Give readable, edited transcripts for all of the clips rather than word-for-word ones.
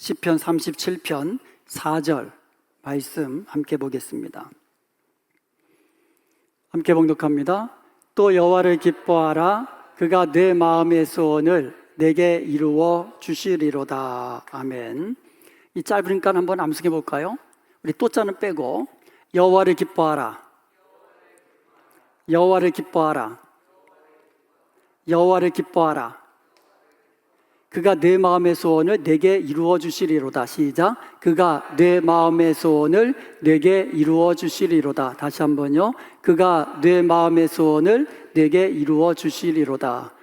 시편 37편 4절 말씀 함께 보겠습니다. 함께 봉독합니다. 또 여호와를 기뻐하라. 그가 내 마음의 소원을 내게 이루어 주시리로다. 아멘. 이 짧으니까 한번 암송해 볼까요? 우리 또 자는 빼고 여호와를 기뻐하라. 여호와를 기뻐하라. 여호와를 기뻐하라. 그가 내 마음의 소원을 내게 이루어 주시리로다. 시작. 그가 내 마음의 소원을 내게 이루어 주시리로다. 다시 한번요. 그가 내 마음의 소원을 내게 이루어 주시리로다.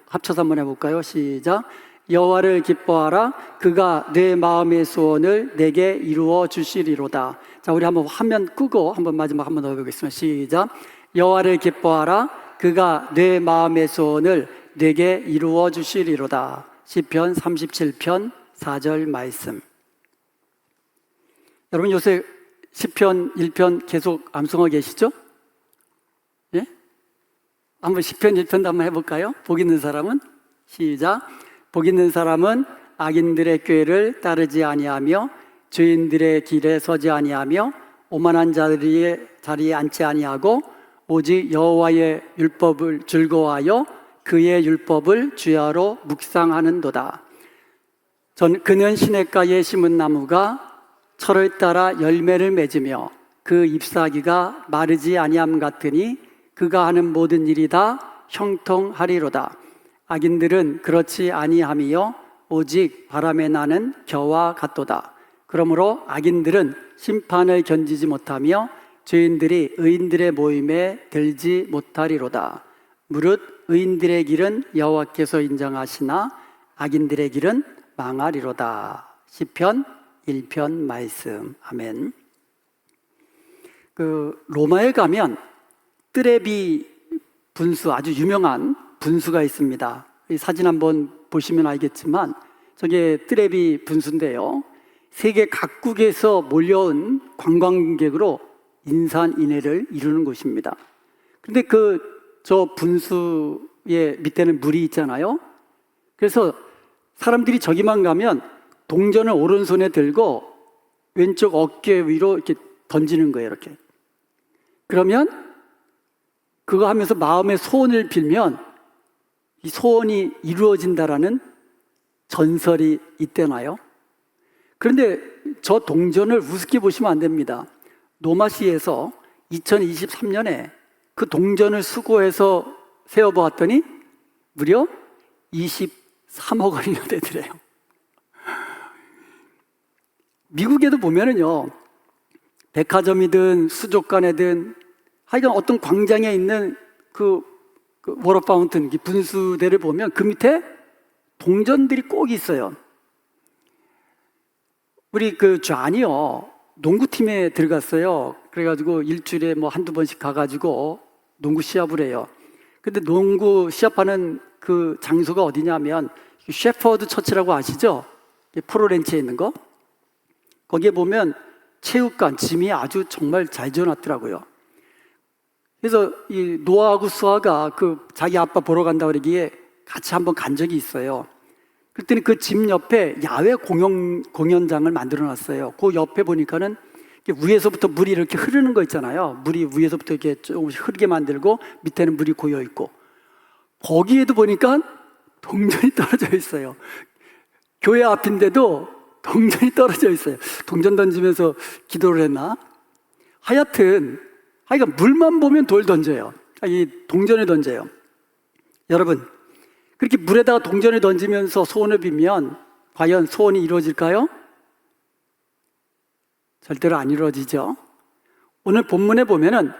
합쳐서 한번 해볼까요? 시작. 여호와를 기뻐하라. 그가 내 마음의 소원을 내게 이루어 주시리로다. 자, 우리 한번 화면 끄고 한번 마지막 한번 더 해보겠습니다. 시작. 여호와를 기뻐하라. 그가 내 마음의 소원을 내게 이루어 주시리로다. 시편 37편 4절 말씀. 여러분 요새 시편 1편 계속 암송하고 계시죠? 예? 한번 시편 1편도 한번 해볼까요? 복 있는 사람은? 시작. 복 있는 사람은 악인들의 꾀를 따르지 아니하며 죄인들의 길에 서지 아니하며 오만한 자들의 자리에 앉지 아니하고 오직 여호와의 율법을 즐거워하여 그의 율법을 주야로 묵상하는도다. 그는 시냇가에 심은 나무가 철을 따라 열매를 맺으며 그 잎사귀가 마르지 아니함 같으니 그가 하는 모든 일이 다 형통하리로다. 악인들은 그렇지 아니함이요 오직 바람에 나는 겨와 같도다. 그러므로 악인들은 심판을 견디지 못하며 죄인들이 의인들의 모임에 들지 못하리로다. 무릇 의인들의 길은 여호와께서 인정하시나 악인들의 길은 망하리로다. 시편 1편 말씀. 아멘. 로마에 가면 뜨레비 분수, 아주 유명한 분수가 있습니다. 이 사진 한번 보시면 알겠지만 저게 뜨레비 분수인데요, 세계 각국에서 몰려온 관광객으로 인산인해를 이루는 곳입니다. 그런데 저 분수의 밑에는 물이 있잖아요. 그래서 사람들이 저기만 가면 동전을 오른손에 들고 왼쪽 어깨 위로 이렇게 던지는 거예요, 이렇게. 그러면 그거 하면서 마음의 소원을 빌면 이 소원이 이루어진다라는 전설이 있대나요? 그런데 저 동전을 우습게 보시면 안 됩니다. 노마시에서 2023년에 그 동전을 수거해서 세어보았더니 무려 23억 원이나 되더래요. 미국에도 보면은요, 백화점이든 수족관이든 하여간 어떤 광장에 있는 그 워터 파운튼, 분수대를 보면 그 밑에 동전들이 꼭 있어요. 우리 좌니요, 농구팀에 들어갔어요. 그래가지고 일주일에 한두 번씩 가가지고 농구 시합을 해요. 근데 농구 시합하는 그 장소가 어디냐면 셰퍼드 처치라고 아시죠? 프로렌치에 있는 거. 거기에 보면 체육관, 짐이 아주 정말 잘 지어놨더라고요. 그래서 이 노아하고 수아가 자기 아빠 보러 간다고 그러기에 같이 한번 간 적이 있어요. 그랬더니 그 집 옆에 야외 공연장을 만들어 놨어요. 그 옆에 보니까는 위에서부터 물이 이렇게 흐르는 거 있잖아요. 물이 위에서부터 이렇게 조금씩 흐르게 만들고 밑에는 물이 고여 있고, 거기에도 보니까 동전이 떨어져 있어요. 교회 앞인데도 동전이 떨어져 있어요. 동전 던지면서 기도를 했나? 하여간 물만 보면 돌 던져요. 이 동전을 던져요. 여러분, 그렇게 물에다가 동전을 던지면서 소원을 빌면 과연 소원이 이루어질까요? 절대로 안 이루어지죠. 오늘 본문에 보면은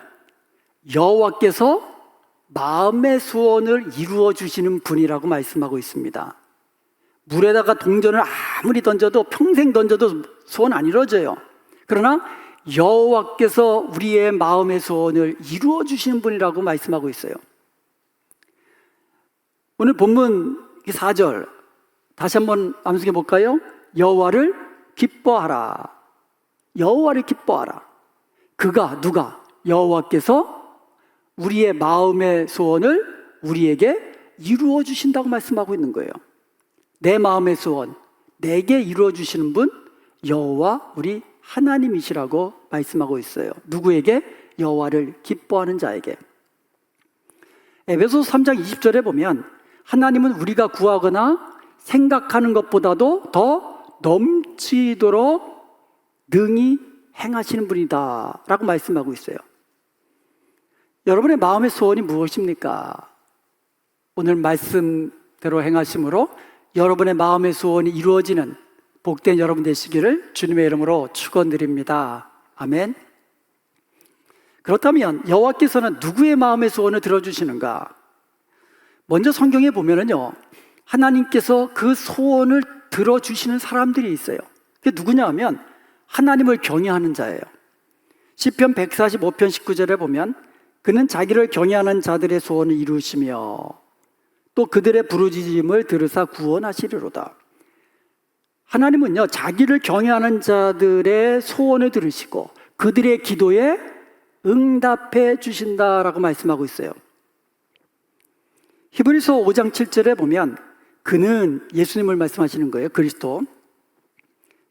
여호와께서 마음의 소원을 이루어 주시는 분이라고 말씀하고 있습니다. 물에다가 동전을 아무리 던져도, 평생 던져도 소원 안 이루어져요. 그러나 여호와께서 우리의 마음의 소원을 이루어 주시는 분이라고 말씀하고 있어요. 오늘 본문 4절 다시 한번 암송해 볼까요? 여호와를 기뻐하라. 여호와를 기뻐하라. 그가, 누가? 여호와께서 우리의 마음의 소원을 우리에게 이루어 주신다고 말씀하고 있는 거예요. 내 마음의 소원, 내게 이루어 주시는 분 여호와 우리 하나님이시라고 말씀하고 있어요. 누구에게? 여호와를 기뻐하는 자에게. 에베소서 3장 20절에 보면 하나님은 우리가 구하거나 생각하는 것보다도 더 넘치도록 능히 행하시는 분이다 라고 말씀하고 있어요. 여러분의 마음의 소원이 무엇입니까? 오늘 말씀대로 행하심으로 여러분의 마음의 소원이 이루어지는 복된 여러분 되시기를 주님의 이름으로 축원드립니다. 아멘. 그렇다면 여호와께서는 누구의 마음의 소원을 들어주시는가? 먼저 성경에 보면은요, 하나님께서 그 소원을 들어주시는 사람들이 있어요. 그게 누구냐 하면 하나님을 경외하는 자예요. 시편 145편 19절에 보면 그는 자기를 경외하는 자들의 소원을 이루시며 또 그들의 부르짖음을 들으사 구원하시리로다. 하나님은요, 자기를 경외하는 자들의 소원을 들으시고 그들의 기도에 응답해 주신다라고 말씀하고 있어요. 히브리서 5장 7절에 보면 그는 예수님을 말씀하시는 거예요. 그리스도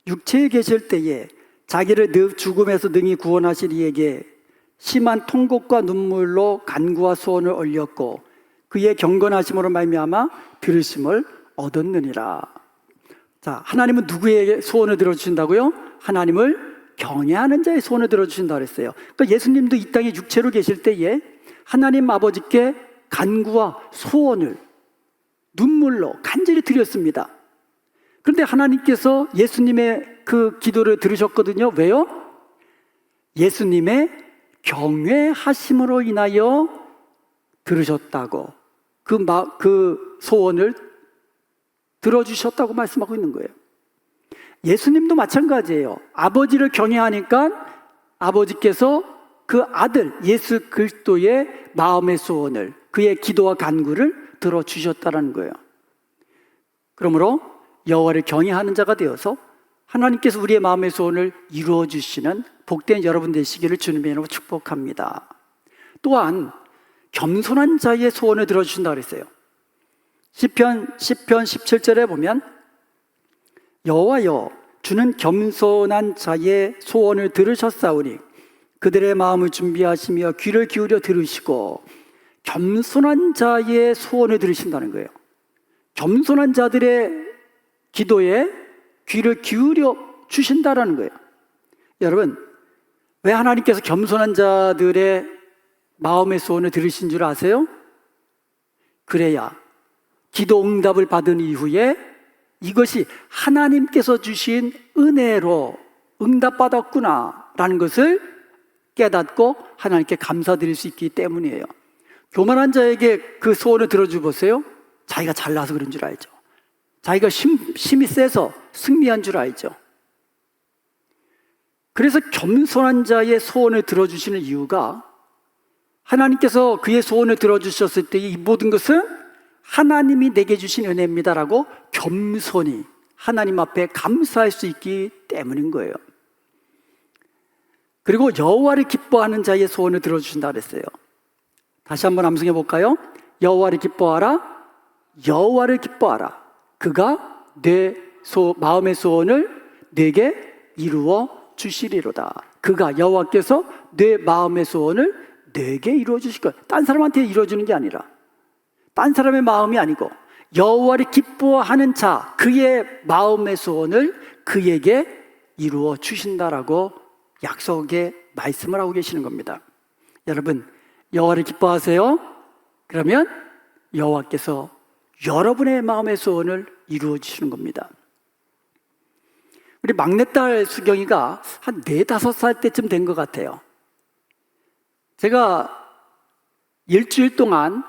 육체에 계실 때에 자기를 죽음에서 능히 구원하실 이에게 심한 통곡과 눈물로 간구와 소원을 올렸고 그의 경건하심으로 말미암아 들으심을 얻었느니라. 자, 하나님은 누구의 소원을 들어주신다고요? 하나님을 경외하는 자의 소원을 들어주신다고 했어요. 그러니까 예수님도 이 땅에 육체로 계실 때에 하나님 아버지께 간구와 소원을 눈물로 간절히 드렸습니다. 그런데 하나님께서 예수님의 그 기도를 들으셨거든요. 왜요? 예수님의 경외하심으로 인하여 들으셨다고 그 소원을 들어주셨다고 말씀하고 있는 거예요. 예수님도 마찬가지예요. 아버지를 경외하니까 아버지께서 그 아들 예수 그리스도의 마음의 소원을, 그의 기도와 간구를 들어주셨다는 거예요. 그러므로 여호와를 경외하는 자가 되어서 하나님께서 우리의 마음의 소원을 이루어 주시는 복된 여러분 되시기를 주님의 이름으로 축복합니다. 또한 겸손한 자의 소원을 들어주신다고 그랬어요. 시편 17절에 보면 여호와여 주는 겸손한 자의 소원을 들으셨사오니 그들의 마음을 준비하시며 귀를 기울여 들으시고, 겸손한 자의 소원을 들으신다는 거예요. 겸손한 자들의 기도에 귀를 기울여 주신다라는 거예요. 여러분, 왜 하나님께서 겸손한 자들의 마음의 소원을 들으신 줄 아세요? 그래야 기도 응답을 받은 이후에 이것이 하나님께서 주신 은혜로 응답받았구나 라는 것을 깨닫고 하나님께 감사드릴 수 있기 때문이에요. 교만한 자에게 그 소원을 들어줘 보세요. 자기가 잘나서 그런 줄 알죠. 자기가 힘이 세서 승리한 줄 알죠. 그래서 겸손한 자의 소원을 들어주시는 이유가 하나님께서 그의 소원을 들어주셨을 때 이 모든 것은 하나님이 내게 주신 은혜입니다라고 겸손히 하나님 앞에 감사할 수 있기 때문인 거예요. 그리고 여호와를 기뻐하는 자의 소원을 들어주신다 그랬어요. 다시 한번 암송해 볼까요? 여호와를 기뻐하라, 여호와를 기뻐하라. 그가 내 마음의 소원을 내게 이루어 주시리로다. 그가 여호와께서 내 마음의 소원을 내게 이루어 주실 거예요. 딴 사람한테 이루어 주는 게 아니라, 딴 사람의 마음이 아니고 여호와를 기뻐하는 자, 그의 마음의 소원을 그에게 이루어 주신다라고 약속의 말씀을 하고 계시는 겁니다. 여러분, 여호와를 기뻐하세요? 그러면 여호와께서 여러분의 마음의 소원을 이루어 주시는 겁니다. 우리 막내딸 수경이가 한 4-5살 때쯤 된 것 같아요. 제가 일주일 동안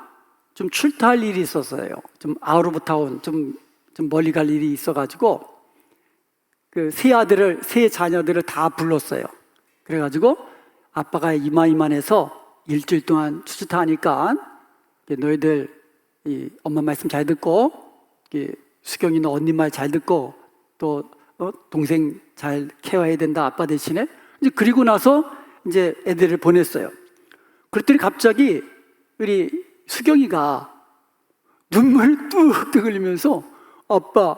좀 출타할 일이 있었어요. 좀 아웃 오브 타운, 좀 멀리 갈 일이 있어가지고 그 세 자녀들을 다 불렀어요. 그래가지고 아빠가 이만해서 일주일 동안 출타하니까 너희들 엄마 말씀 잘 듣고, 수경이는 언니 말 잘 듣고, 또 동생 잘 케어해야 된다, 아빠 대신에. 이제 그리고 나서 이제 애들을 보냈어요. 그랬더니 갑자기 우리 수경이가 눈물을 뚝뚝 흘리면서 아빠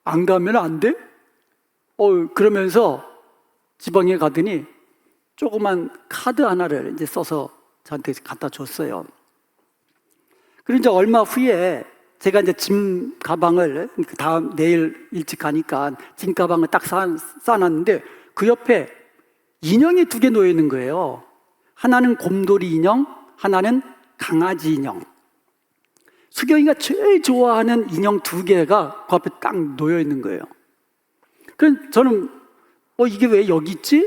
안 가면 안 돼? 그러면서 지방에 가더니 조그만 카드 하나를 이제 써서 저한테 갖다 줬어요. 그리고 이제 얼마 후에 제가 이제 짐 가방을 다음 내일 일찍 가니까 짐 가방을 딱 싸놨는데 그 옆에 인형이 2개 놓여 있는 거예요. 하나는 곰돌이 인형, 하나는 강아지 인형. 수경이가 제일 좋아하는 인형 2개가 그 앞에 딱 놓여 있는 거예요. 그래서 저는 이게 왜 여기 있지?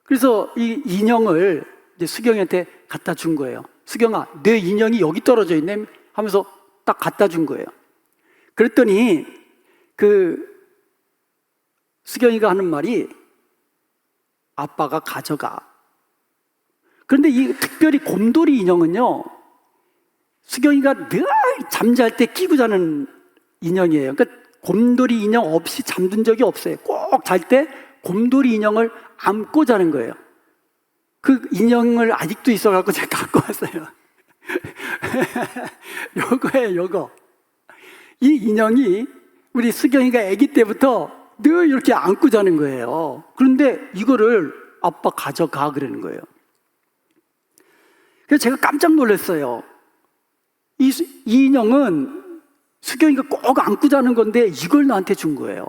그래서 이 인형을 이제 수경이한테 갖다 준 거예요. 수경아, 내 인형이 여기 떨어져 있네 하면서 딱 갖다 준 거예요. 그랬더니 수경이가 하는 말이 아빠가 가져가. 그런데 이 특별히 곰돌이 인형은요, 수경이가 늘 잠잘 때 끼고 자는 인형이에요. 그러니까 곰돌이 인형 없이 잠든 적이 없어요. 꼭 잘 때 곰돌이 인형을 안고 자는 거예요. 그 인형을 아직도 있어갖고 제가 갖고 왔어요. 요거예요, 요거. 이 인형이 우리 수경이가 아기 때부터 늘 이렇게 안고 자는 거예요. 그런데 이거를 아빠 가져가 그러는 거예요. 그래서 제가 깜짝 놀랐어요. 이 인형은 수경이가 꼭 안고 자는 건데 이걸 나한테 준 거예요.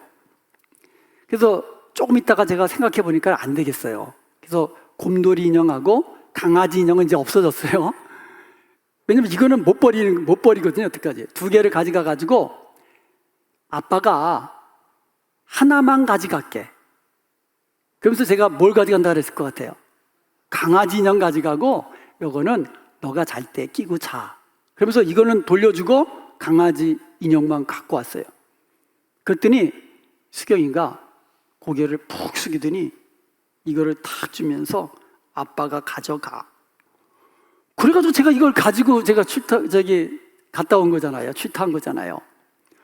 그래서 조금 있다가 제가 생각해 보니까 안 되겠어요. 그래서 곰돌이 인형하고 강아지 인형은 이제 없어졌어요. 왜냐면 이거는 못 버리거든요. 어떡하지? 2개를 가져가 가지고 아빠가 하나만 가져갈게. 그러면서 제가 뭘 가져간다 그랬을 것 같아요? 강아지 인형 가져가고 요거는 너가 잘 때 끼고 자. 그러면서 이거는 돌려주고 강아지 인형만 갖고 왔어요. 그랬더니 수경이가 고개를 푹 숙이더니 이거를 탁 주면서 아빠가 가져가. 그래가지고 제가 이걸 가지고 제가 갔다 온 거잖아요. 출타한 거잖아요.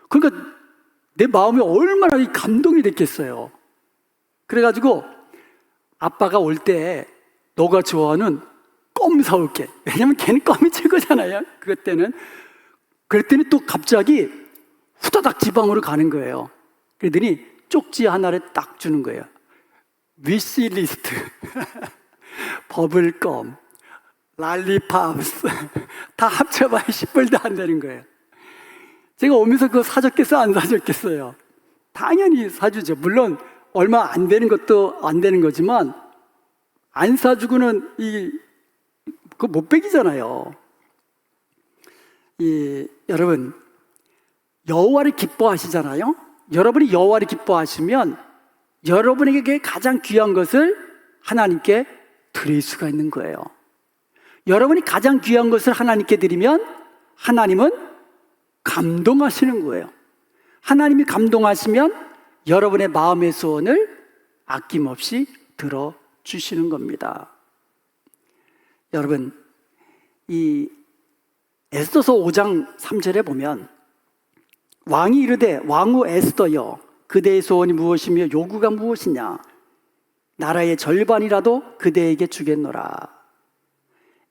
그러니까 내 마음이 얼마나 감동이 됐겠어요. 그래가지고 아빠가 올 때 너가 좋아하는 껌 사올게. 왜냐면 걔는 껌이 최고잖아요. 그때는. 그랬더니 또 갑자기 후다닥 지방으로 가는 거예요. 그러더니 쪽지 하나를 딱 주는 거예요. 위시리스트, 버블껌, 랄리팝스 다 합쳐봐야 10불도 안 되는 거예요. 제가 오면서 그거 사줬겠어 안 사줬겠어요? 당연히 사주죠. 물론 얼마 안 되는 것도 안 되는 거지만 안 사주고는 그거 못 빼기잖아요. 여러분, 여호와를 기뻐하시잖아요. 여러분이 여호와를 기뻐하시면 여러분에게 가장 귀한 것을 하나님께 드릴 수가 있는 거예요. 여러분이 가장 귀한 것을 하나님께 드리면 하나님은 감동하시는 거예요. 하나님이 감동하시면 여러분의 마음의 소원을 아낌없이 들어주시는 겁니다. 여러분, 이 에스더서 5장 3절에 보면 왕이 이르되 왕후 에스더여 그대의 소원이 무엇이며 요구가 무엇이냐 나라의 절반이라도 그대에게 주겠노라.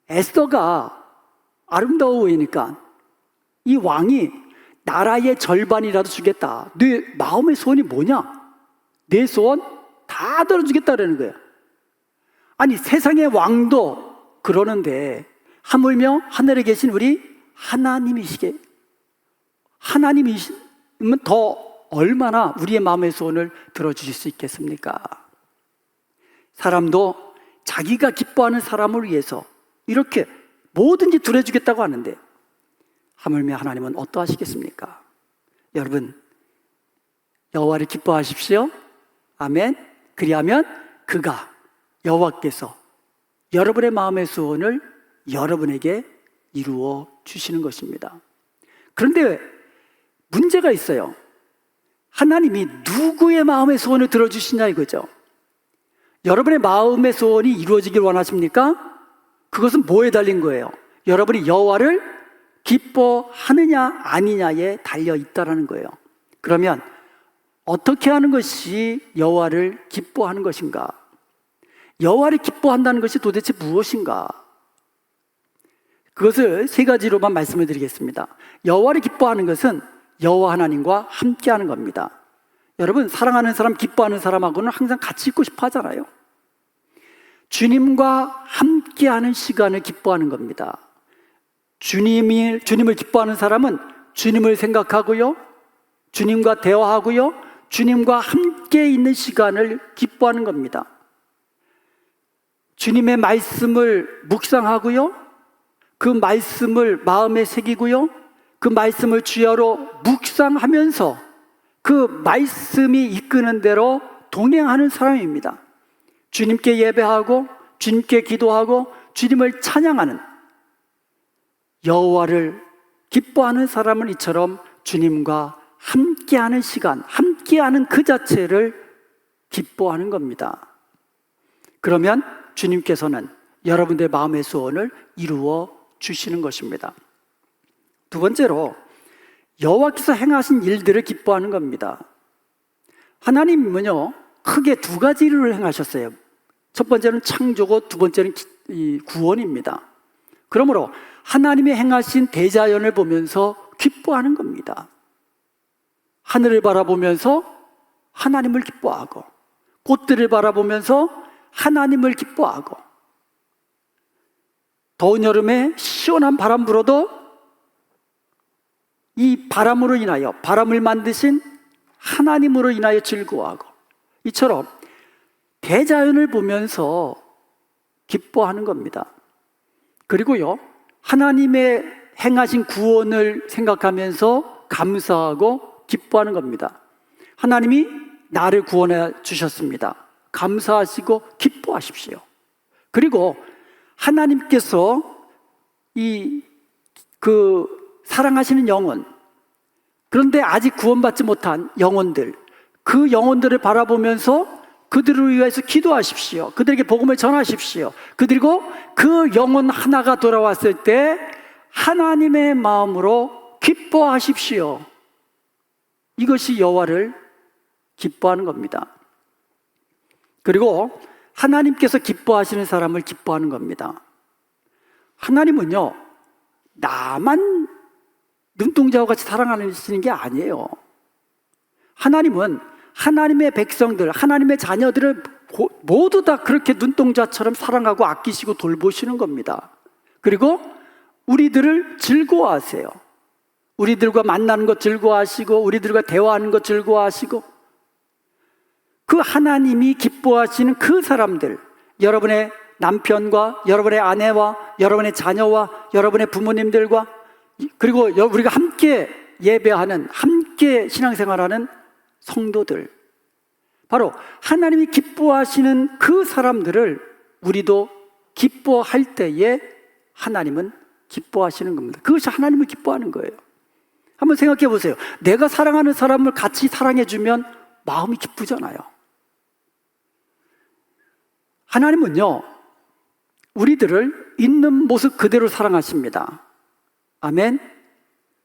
에스더가 아름다워 보이니까 이 왕이 나라의 절반이라도 주겠다. 네 마음의 소원이 뭐냐? 내 소원 다 들어주겠다라는 거예요. 아니 세상의 왕도 그러는데 하물며 하늘에 계신 우리 하나님이시면 더 얼마나 우리의 마음의 소원을 들어주실 수 있겠습니까? 사람도 자기가 기뻐하는 사람을 위해서 이렇게 뭐든지 들어주겠다고 하는데 하물며 하나님은 어떠하시겠습니까? 여러분, 여호와를 기뻐하십시오. 아멘. 그리하면 그가 여호와께서 여러분의 마음의 소원을 여러분에게 이루어 주시는 것입니다. 그런데 문제가 있어요. 하나님이 누구의 마음의 소원을 들어주시냐 이거죠. 여러분의 마음의 소원이 이루어지길 원하십니까? 그것은 뭐에 달린 거예요? 여러분이 여호와를 기뻐하느냐 아니냐에 달려 있다라는 거예요. 그러면 어떻게 하는 것이 여호와를 기뻐하는 것인가? 여호와를 기뻐한다는 것이 도대체 무엇인가? 그것을 3가지로만 말씀을 드리겠습니다. 여호와를 기뻐하는 것은 여호와 하나님과 함께하는 겁니다. 여러분, 사랑하는 사람, 기뻐하는 사람하고는 항상 같이 있고 싶어 하잖아요. 주님과 함께하는 시간을 기뻐하는 겁니다. 주님을 기뻐하는 사람은 주님을 생각하고요, 주님과 대화하고요, 주님과 함께 있는 시간을 기뻐하는 겁니다. 주님의 말씀을 묵상하고요, 그 말씀을 마음에 새기고요, 그 말씀을 주야로 묵상하면서 그 말씀이 이끄는 대로 동행하는 사람입니다. 주님께 예배하고 주님께 기도하고 주님을 찬양하는, 여호와를 기뻐하는 사람은 이처럼 주님과 함께하는 시간, 함께하는 그 자체를 기뻐하는 겁니다. 그러면 주님께서는 여러분들의 마음의 소원을 이루어 주시는 것입니다. 두 번째로, 여호와께서 행하신 일들을 기뻐하는 겁니다. 하나님은요, 크게 두 가지 일을 행하셨어요. 첫 번째는 창조고 두 번째는 구원입니다. 그러므로 하나님이 행하신 대자연을 보면서 기뻐하는 겁니다. 하늘을 바라보면서 하나님을 기뻐하고, 꽃들을 바라보면서 하나님을 기뻐하고, 더운 여름에 시원한 바람 불어도 이 바람으로 인하여, 바람을 만드신 하나님으로 인하여 즐거워하고, 이처럼 대자연을 보면서 기뻐하는 겁니다. 그리고요, 하나님의 행하신 구원을 생각하면서 감사하고 기뻐하는 겁니다. 하나님이 나를 구원해 주셨습니다. 감사하시고 기뻐하십시오. 그리고 하나님께서 사랑하시는 영혼, 그런데 아직 구원받지 못한 영혼들, 그 영혼들을 바라보면서 그들을 위해서 기도하십시오. 그들에게 복음을 전하십시오. 그리고 그 영혼 하나가 돌아왔을 때 하나님의 마음으로 기뻐하십시오. 이것이 여호와를 기뻐하는 겁니다. 그리고 하나님께서 기뻐하시는 사람을 기뻐하는 겁니다. 하나님은요, 나만 눈동자와 같이 사랑하시는 게 아니에요. 하나님은 하나님의 백성들, 하나님의 자녀들을 모두 다 그렇게 눈동자처럼 사랑하고 아끼시고 돌보시는 겁니다. 그리고 우리들을 즐거워하세요. 우리들과 만나는 것 즐거워하시고, 우리들과 대화하는 것 즐거워하시고, 그 하나님이 기뻐하시는 그 사람들, 여러분의 남편과 여러분의 아내와 여러분의 자녀와 여러분의 부모님들과, 그리고 우리가 함께 예배하는, 함께 신앙생활하는 성도들, 바로 하나님이 기뻐하시는 그 사람들을 우리도 기뻐할 때에 하나님은 기뻐하시는 겁니다. 그것이 하나님을 기뻐하는 거예요. 한번 생각해 보세요. 내가 사랑하는 사람을 같이 사랑해 주면 마음이 기쁘잖아요. 하나님은요, 우리들을 있는 모습 그대로 사랑하십니다. 아멘.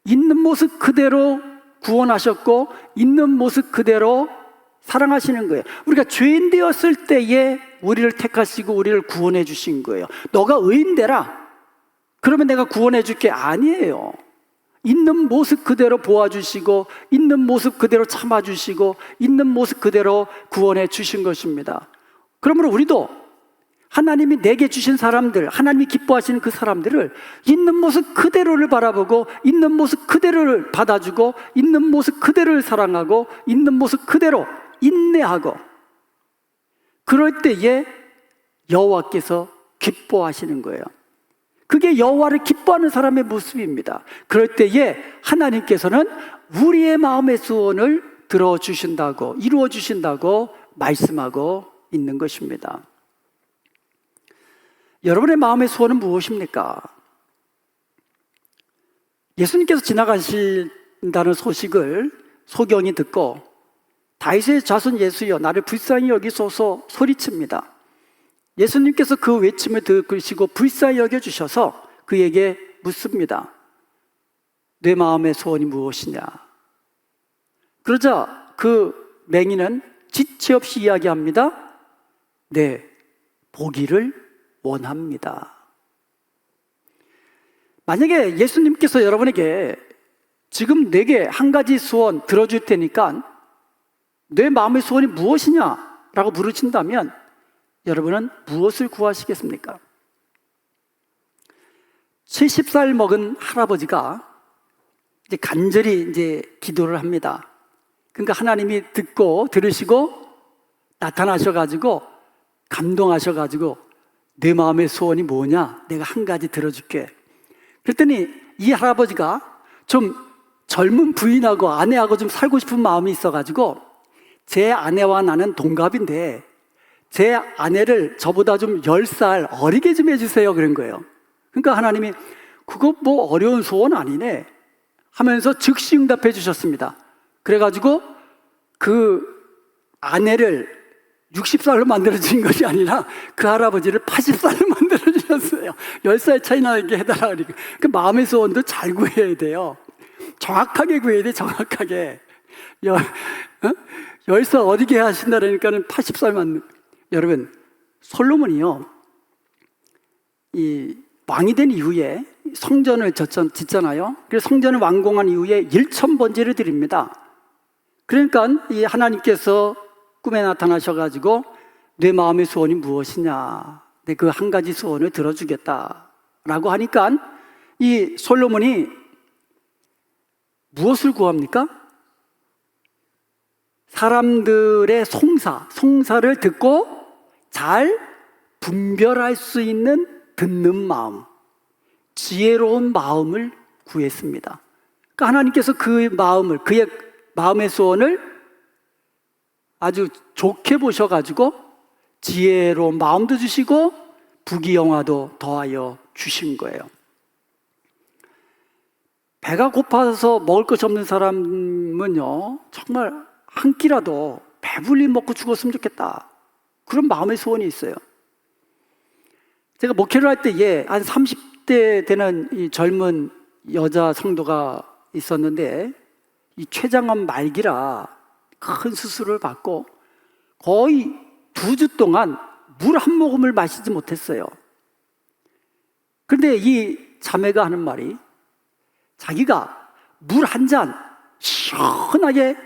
있는 모습 그대로 구원하셨고, 있는 모습 그대로 사랑하시는 거예요. 우리가 죄인 되었을 때에 우리를 택하시고 우리를 구원해 주신 거예요. 너가 의인 되라, 그러면 내가 구원해 줄게, 아니에요. 있는 모습 그대로 보아주시고, 있는 모습 그대로 참아주시고, 있는 모습 그대로 구원해 주신 것입니다. 그러므로 우리도 하나님이 내게 주신 사람들, 하나님이 기뻐하시는 그 사람들을 있는 모습 그대로를 바라보고, 있는 모습 그대로를 받아주고, 있는 모습 그대로를 사랑하고, 있는 모습 그대로 인내하고, 그럴 때에 여호와께서 기뻐하시는 거예요. 그게 여호와를 기뻐하는 사람의 모습입니다. 그럴 때에 하나님께서는 우리의 마음의 소원을 들어주신다고, 이루어주신다고 말씀하고 있는 것입니다. 여러분의 마음의 소원은 무엇입니까? 예수님께서 지나가신다는 소식을 소경이 듣고 다윗의 자손 예수여 나를 불쌍히 여기소서 소리칩니다. 예수님께서 그 외침을 들으시고 불쌍히 여겨주셔서 그에게 묻습니다. 내 마음의 소원이 무엇이냐? 그러자 그 맹인은 지체 없이 이야기합니다. 네, 보기를 원합니다. 만약에 예수님께서 여러분에게 지금 내게 한 가지 소원 들어줄 테니까 내 마음의 소원이 무엇이냐? 라고 물으신다면 여러분은 무엇을 구하시겠습니까? 70살 먹은 할아버지가 이제 간절히 이제 기도를 합니다. 그러니까 하나님이 듣고 들으시고 나타나셔가지고 감동하셔가지고 내 마음의 소원이 뭐냐? 내가 한 가지 들어줄게. 그랬더니 이 할아버지가 좀 젊은 부인하고 아내하고 좀 살고 싶은 마음이 있어가지고 제 아내와 나는 동갑인데 제 아내를 저보다 좀 10살 어리게 좀 해주세요 그런 거예요. 그러니까 하나님이 그거 뭐 어려운 소원 아니네 하면서 즉시 응답해 주셨습니다. 그래가지고 그 아내를 60살로 만들어주신 것이 아니라 그 할아버지를 80살로 만들어주셨어요. 10살 차이 나게 해달라 그러니까. 그 마음의 소원도 잘 구해야 돼요. 정확하게 구해야 돼, 정확하게. 10살 어리게 하신다니까는 80살만. 여러분, 솔로몬이요, 이 왕이 된 이후에 성전을 짓잖아요. 그래서 성전을 완공한 이후에 1,000번제를 드립니다. 그러니까 이 하나님께서 꿈에 나타나셔가지고 내 마음의 소원이 무엇이냐, 내 그 한 가지 소원을 들어주겠다라고 하니까 이 솔로몬이 무엇을 구합니까? 사람들의 송사를 듣고 잘 분별할 수 있는 듣는 마음, 지혜로운 마음을 구했습니다. 그러니까 하나님께서 그 마음을, 그의 마음의 소원을 아주 좋게 보셔가지고 지혜로운 마음도 주시고 부귀영화도 더하여 주신 거예요. 배가 고파서 먹을 것이 없는 사람은요, 정말 한 끼라도 배불리 먹고 죽었으면 좋겠다, 그런 마음의 소원이 있어요. 제가 목회를 할 때 한 30대 되는 이 젊은 여자 성도가 있었는데 이 췌장암 말기라 큰 수술을 받고 거의 2주 동안 물 한 모금을 마시지 못했어요. 그런데 이 자매가 하는 말이 자기가 물 한 잔 시원하게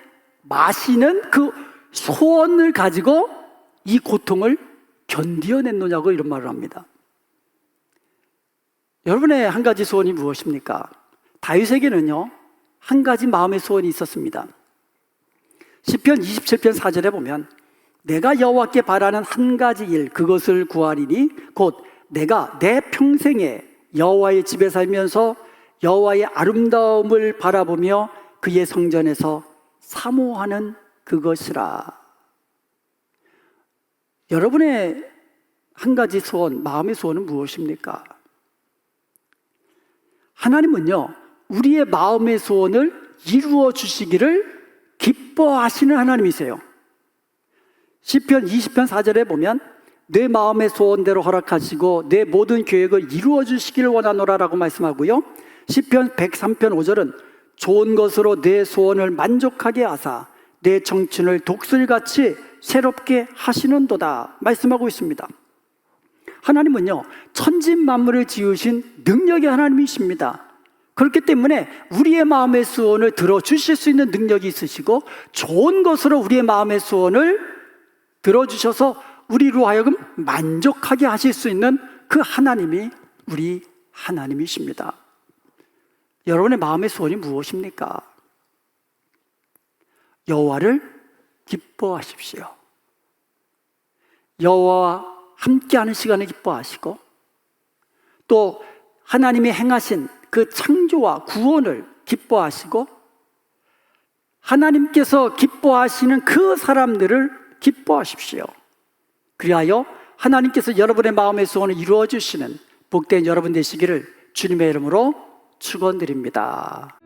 마시는 그 소원을 가지고 이 고통을 견디어냈느냐고 이런 말을 합니다. 여러분의 한 가지 소원이 무엇입니까? 다윗에게는요, 한 가지 마음의 소원이 있었습니다. 시편 27편 4절에 보면 내가 여호와께 바라는 한 가지 일, 그것을 구하리니 곧 내가 내 평생에 여호와의 집에 살면서 여호와의 아름다움을 바라보며 그의 성전에서 사모하는 그것이라. 여러분의 한 가지 소원, 마음의 소원은 무엇입니까? 하나님은요, 우리의 마음의 소원을 이루어 주시기를 기뻐하시는 하나님이세요. 시편 20편 4절에 보면 내 마음의 소원대로 허락하시고 내 모든 계획을 이루어 주시기를 원하노라 라고 말씀하고요, 시편 103편 5절은 좋은 것으로 내 소원을 만족하게 하사 내 청춘을 독수리같이 새롭게 하시는도다 말씀하고 있습니다. 하나님은요, 천지 만물을 지으신 능력의 하나님이십니다. 그렇기 때문에 우리의 마음의 소원을 들어주실 수 있는 능력이 있으시고 좋은 것으로 우리의 마음의 소원을 들어주셔서 우리로 하여금 만족하게 하실 수 있는 그 하나님이 우리 하나님이십니다. 여러분의 마음의 소원이 무엇입니까? 여호와를 기뻐하십시오. 여호와와 함께하는 시간을 기뻐하시고 또 하나님이 행하신 그 창조와 구원을 기뻐하시고 하나님께서 기뻐하시는 그 사람들을 기뻐하십시오. 그리하여 하나님께서 여러분의 마음의 소원을 이루어 주시는 복된 여러분 되시기를 주님의 이름으로 축원드립니다.